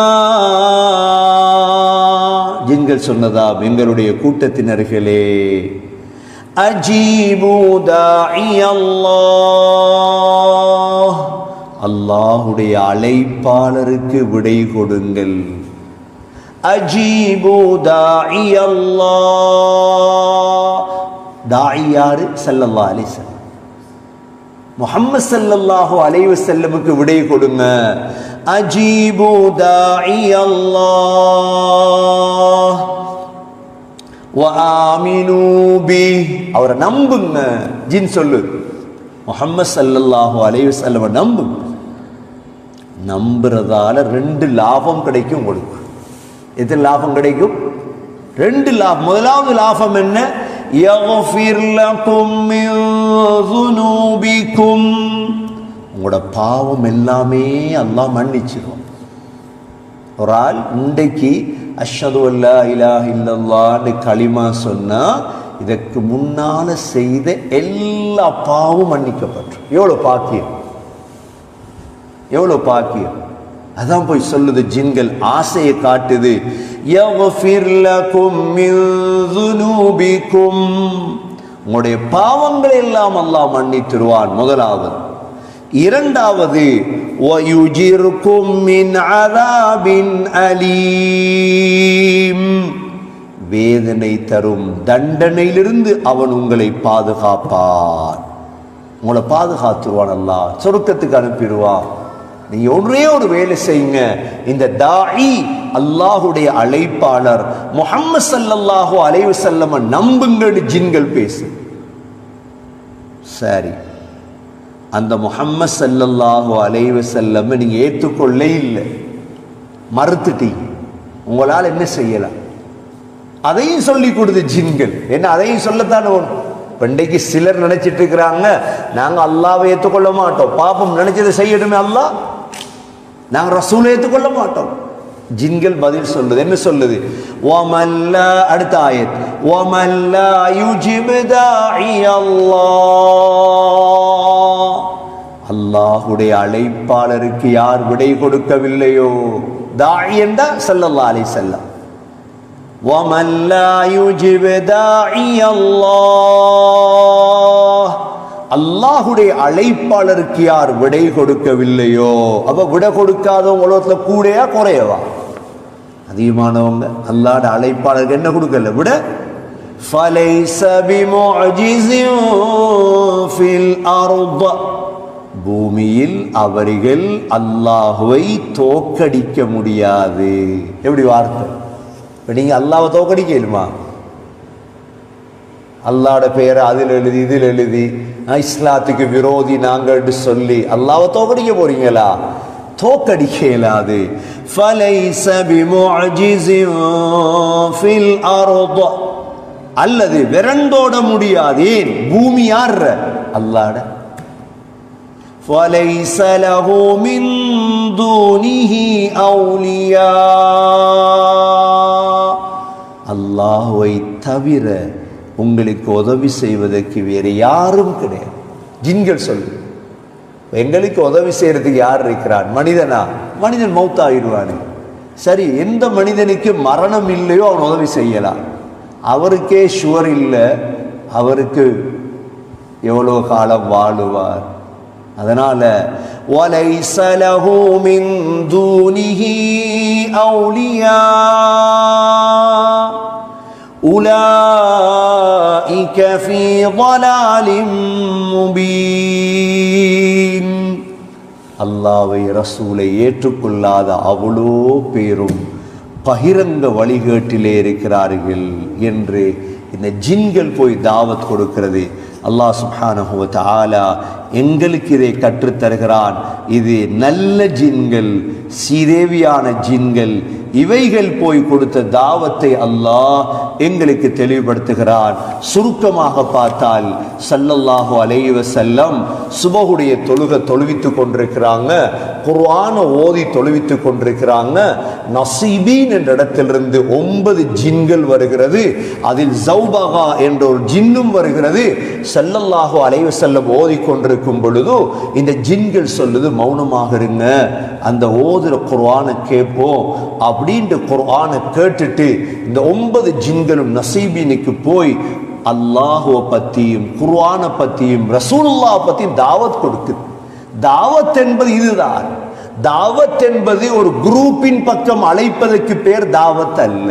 A: ஜின்கள் சொன்னதா, எங்களுடைய கூட்டத்தினர்களே, அஜீபு தாஇயல்லாஹ், அல்லாஹ்வுடைய அழைப்பாளருக்கு விடை கொடுங்கள். அஜீபு தாஇயல்லாஹ், தாஇ யாரு? ஸல்லல்லாஹு அலைஹி வஸல்லம், முஹம்மது ஸல்லல்லாஹு அலைஹி வஸல்லமுக்கு விடை கொடுங்க. அஜீபு தாஇயல்லாஹ் வ ஆமினூ பி, அவரை நம்புங்க. ஜின் சொல்லு, முஹம்மது ஸல்லல்லாஹு அலைஹி வஸல்லம் நம்புங்க. நம்புறதால 2 லாபம் கிடைக்கும் உங்களுக்கு. எத்தனை லாபம் கிடைக்கும்? 2 லாபம். முதலாவது லாபம் என்ன? யக்ஃபிர் லகும் மின் ذுனூபிக்கும், உங்களோட பாவம் எல்லாமே அல்லாஹ் மன்னிச்சிடும். ஒரு ஆள் இன்றைக்கு அஷ்ஹது அல்லா இலாஹ இல்லல்லாஹ்னு கலிமா சொன்னா இதற்கு முன்னால செய்த எல்லா பாவமும் மன்னிக்கப்பட்டு. எவ்வளவு பாக்கியம், எவ்வளவு பாக்கியம். அதான் போய் சொல்லுது ஜின்கள், ஆசையை காட்டுது. யக்ஃபிர் லகும் மின் ذுனூபிக்கும், உங்களுடைய பாவங்களை எல்லாம் அல்லாஹ் மன்னித்துருவான். முதலாவது. இரண்டாவது, வயுஜிருக்கும் மின் அஸாபின் அலீம், வேதனை தரும் தண்டனையிலிருந்து அவன் உங்களை பாதுகாப்பான். உங்களை பாதுகாத்துருவான் அல்லாஹ், சொர்க்கத்துக்கு அனுப்பிடுவான். நீங்க ஒரே ஒரு வேலை செய்யுங்க. இந்த தாஇ, அல்லாஹுடைய அழைப்பாளர் முஹம்மது ஸல்லல்லாஹு அலைஹி வஸல்லம் நம்புங்கள் ஜின்கள் பேசு. சரி, அந்த முஹம்மது ஸல்லல்லாஹு அலைஹி வஸல்லம் நீங்க ஏற்றுக்கொள்ள இல்லை, மறுத்துட்டீங்க. உங்களால் என்ன செய்யலாம்? அதையும் சொல்லி கொடுத்து ஜின்கள் என்ன, அதையும் சொல்லத்தானே ஒன்று. இன்றைக்கு சிலர் நினைச்சிட்டு இருக்கிறாங்க, நாங்க அல்லாஹ்வை ஏற்றுக்கொள்ள மாட்டோம், பாப்பம் நினைச்சதை செய்யணுமே அல்லாஹ், நாங்க ரசூலை ஏற்றுக்கொள்ள மாட்டோம். ஜின்கள் பதில் சொல்லுது, என்ன சொல்லுது? வமல்லா, அடுத்த ஆயத், வமல்லா யுஜிபு தாஇயல்லாஹ், அல்லாஹ்வுடைய அழைப்பாளருக்கு யார் விடை கொடுக்கவில்லையோ, தாஇ என்றா ஸல்லல்லாஹு அலைஹி வஸல்லம், வமல்லா யுஜிபு தாஇயல்லாஹ், அல்லாஹுடைய அழைப்பாளருக்கு யார் விடை கொடுக்கவில்லையோ. அப்ப விடை கொடுக்காதவங்க உலகத்துல கூடயா குறையவா? அதிகமானவங்க அல்லாஹ்வுடைய அழைப்பாளருக்கு என்ன கொடுக்கல? விட. ஃபலைஸ பிமுஅஜிஸின் ஃபில் அர்ض, பூமியில் அவர்கள் அல்லாஹ்வை தோக்கடிக்க முடியாது. எப்படி வார்த்தை? நீங்க அல்லாஹ்வை தோக்கடிக்கலுமா? அல்லாஹ்ட பெயரை அதில் எழுதி இதில் எழுதி இஸ்லாத்துக்கு விரோதி நாங்கள் சொல்லி அல்லாஹ்வை தோக்கடிக்க போறீங்களா? தோக்கடிக்க இயலாது. ஃபலைஸ பிமுஅஜிஸின் ஃபில் அர்ض, அல்லது விரண்டோட முடியாது. பூமி யார்? அல்லாஹ்ட. فَلَيْسَ لَهُ مِنْ دُونِهِ أَوْلِيَاء, அல்லாஹ்வை தவிர உங்களுக்கு உதவி செய்வதற்கு வேறு யாரும் கிடையாது. ஜின்கள் சொல்லு, எங்களுக்கு உதவி செய்யறதுக்கு யார் இருக்கிறான்? மனிதனா? மனிதன் மௌத்தாயிடுவானே. சரி, எந்த மனிதனுக்கு மரணம் இல்லையோ அவன் உதவி செய்யலாம். அவருக்கே ஷுவர் இல்லை, அவருக்கு எவ்வளோ காலம் வாழுவார். அதனால وَلَيْسَ لَهُ مِنْ دُونِهِ أَوْلِيَاء أُولَئِكَ فِي ضَلَالٍ مُبِينٍ. அல்லாஹ்வை ரசூலை ஏற்றுக்கொள்ளாத அவ்வளோ பேரும் பகிரங்க வழிகேட்டிலே இருக்கிறார்கள் என்று இந்த ஜின்கள் போய் தாவத் கொடுக்கிறது. அல்லாஹ் சுப்ஹானஹு வ தஆலா எங்களுக்கு இதை கற்றுத்தருகிறான். இது நல்ல ஜின்கள், சீதேவியான ஜின்கள், இவைகள் போய் கொடுத்த தாவத்தை அல்லாஹ் எங்களுக்கு தெளிவுபடுத்துகிறான். சுருக்கமாக பார்த்தால் ஸல்லல்லாஹு அலைஹி வஸல்லம் சுபஹுடைய தொழுவித்துக் கொண்டிருக்கிறாங்க, குர்ஆனை ஓதி தொழுவித்துக் கொண்டிருக்கிறாங்க. நசீபீன் என்ற இடத்திலிருந்து 9 ஜின்கள் வருகிறது. அதில் ஜௌபகா என்ற ஒரு ஜின்னும் வருகிறது. ஸல்லல்லாஹு அலைஹி வஸல்லம் ஓதி கொண்டிருக்கும் பொழுது இந்த ஜின்கள் சொல்லுது, மௌனமாக இருங்க, அந்த ஓதுற குர்ஆனை கேட்போம் அப்படின்ட்டு குர்ஆனை கேட்டுட்டு இந்த 9 ஜின்களும் நசீபீனுக்கு போய் அல்லாஹுவை பற்றியும் குர்ஆனை பற்றியும் ரசூலுல்லாஹ் பற்றியும் தாவத் கொடுக்குது. தாவத் என்பது இதுதான். தாவத் என்பது ஒரு குரூப்பின் பக்கம் அழைப்பதற்கு பேர் தாவத் அல்ல.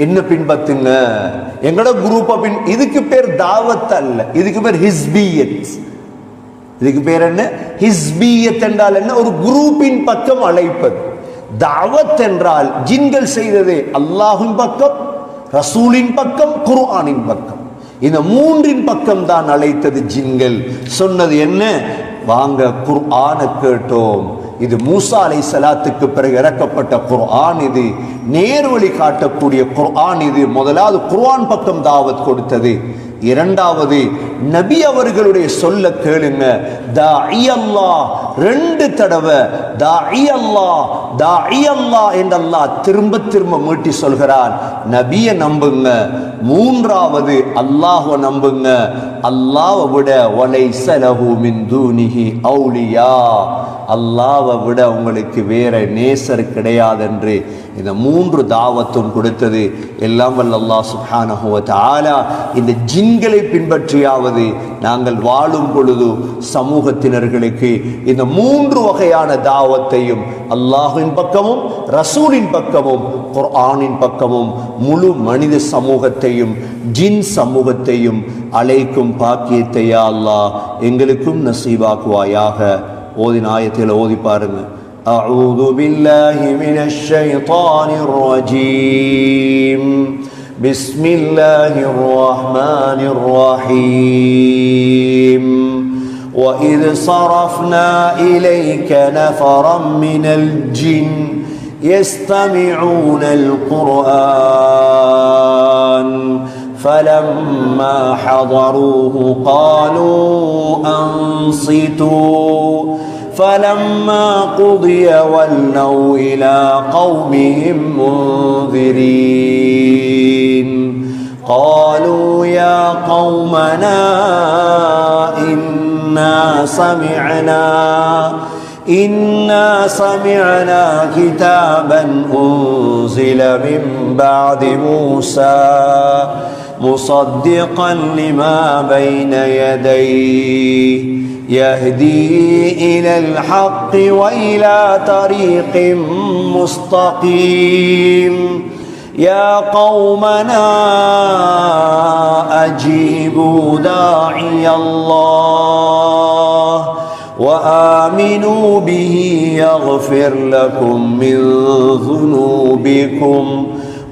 A: என்ன பின்பற்றுங்க, எங்களோட குரூப் இதுக்கு பேர் தாவத் அல்ல, இதுக்கு பேர் ஹிஸ்பியத். இதுக்கு பேர் என்ன? ஹிஸ்பியத் என்றால் என்ன? ஒரு குரூப்பின் பக்கம் அழைப்பது. தாவத் என்றால் ஜின்கள் செய்தது அல்லாஹ்வின் பக்கம், ரசூலின் பக்கம், குர்ஆனின் பக்கம். இந்த மூன்றின் பக்கம் தான் அழைத்தது ஜின்கள். சொன்னது என்ன? வாங்க குர்ஆனை கேட்டோம். இது மூசா அலைஹிஸ்ஸலாத்துக்கு பிறகு இறக்கப்பட்ட குர்ஆன். இது நேர்வழி காட்டக்கூடிய குர்ஆன். இது முதலாவது குர்ஆன் பக்கம் தாவத் கொடுத்தது. இரண்டாவது நபி அவர்களுடைய சொல்ல கேளுங்க. தாஇ அல்லாஹ் 2 தடவை தாஇ அல்லாஹ் தாஇ அல்லாஹ் என்று அல்லாஹ் திரும்ப திரும்ப மீட்டி சொல்கிறான். நபியை நம்புங்க. மூன்றாவது அல்லாஹ்வை நம்புங்க. அல்லாஹ்வை விட வலைஸ லஹு மின் தூனிஹி அவுலியா, அல்லாஹ்வை விட உங்களுக்கு வேற நேசர் கிடையாது என்று இந்த 3 தாவத்தும் கொடுத்தது. எல்லாம் வல்ல அல்லாஹ் சுப்ஹானஹு வ தஆலா இந்த ஜின்களை பின்பற்றியாவது நாங்கள் வாழும் பொழுது சமூகத்தினர்களுக்கு இந்த 3 வகையான தாவத்தையும் அல்லாஹ்வின் பக்கமும் ரசூலின் பக்கமும் குர்ஆனின் பக்கமும் முழு மனித சமூகத்தையும் ஜின் சமூகத்தையும் அழைக்கும் பாக்கியத்தை யா அல்லாஹ் எங்களுக்கும் நசீபாக்குவாயாக. ஓதின ஆயத்தில் ஓதி பாருங்க. أعوذ بالله من الشيطان الرجيم بسم الله الرحمن الرحيم وإذ صرفنا إليك نفرا من الجن يستمعون القرآن فلما حضروه قالوا أنصتوا فلما قضي ولوا إلى قومهم منذرين قالوا يا قومنا إنا سمعنا كتابا أنزل من بعد موسى مصدقا لما بين يديه يهدي إلى الحق وإلى طريق مستقيم يا قومنا أجيبوا داعي الله وآمنوا به يغفر لكم من ذنوبكم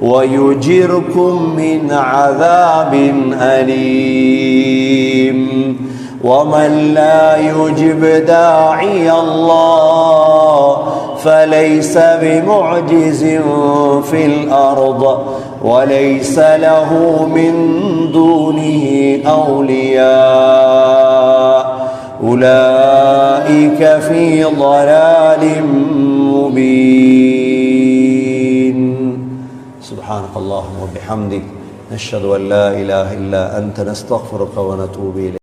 A: ويجركم من عذاب أليم ومن لا يجب داعي الله فليس بمعجز في الأرض وليس له من دونه أولياء أولئك في ضلال مبين. سبحانك اللهم وبحمدك نشهد أن لا إله إلا أنت نستغفرك ونتوب إليك.